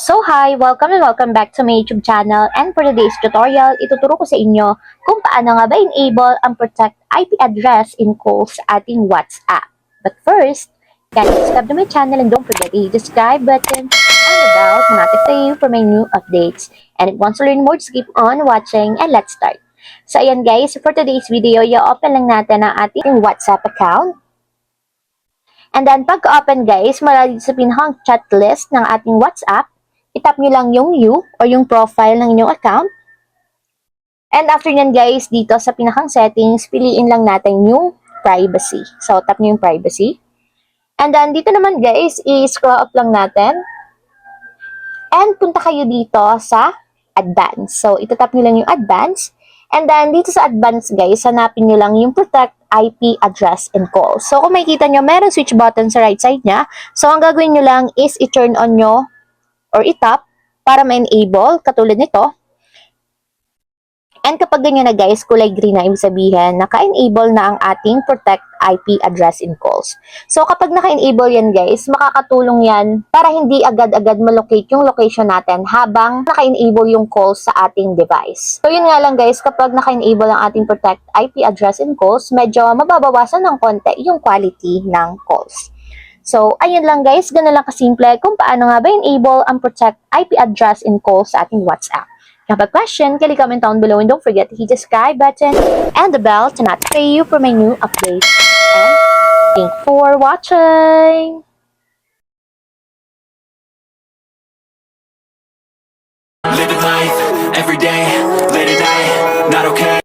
So hi! Welcome and welcome back to my YouTube channel, and for today's tutorial, ituturo ko sa inyo kung paano nga ba enable ang protect IP address in calls sa ating WhatsApp. But first, guys, subscribe to my channel and don't forget to hit the subscribe button and the bell to notify you for my new updates. And if you want to learn more, just keep on watching and let's start. So ayan guys, for today's video, i-open lang natin ang ating WhatsApp account. And then pagka-open guys, mula dito sa pinakang chat list ng ating WhatsApp, itap nyo lang yung you or yung profile ng inyong account. And after nyan guys, dito sa pinakang settings, piliin lang natin yung privacy. So, tap nyo yung privacy. And then dito naman guys, i-scroll up lang natin. And punta kayo dito sa advanced. So, itatap nyo lang yung advanced. And then dito sa advanced guys, hanapin nyo lang yung protect IP address and call. So, kung makikita nyo, meron switch button sa right side niya. So, ang gagawin nyo lang is i-turn on nyo or itap para ma-enable, katulad nito. And kapag ganyan na guys, kulay green na, ibig sabihin, naka-enable na ang ating protect IP address in calls. So kapag naka-enable yan guys, makakatulong yan para hindi agad-agad malocate yung location natin habang naka-enable yung calls sa ating device. So yun nga lang guys, kapag naka-enable ang ating protect IP address in calls, medyo mababawasan ng konti yung quality ng calls. So, ayun lang guys, ganun lang kasimple kung paano nga ba enable ang protect IP address in calls sa ating WhatsApp. If you have a question, kindly comment down below and don't forget to hit the subscribe button and the bell to notify you for my new updates. And thanks for watching! Living life, every day, late at night, not okay.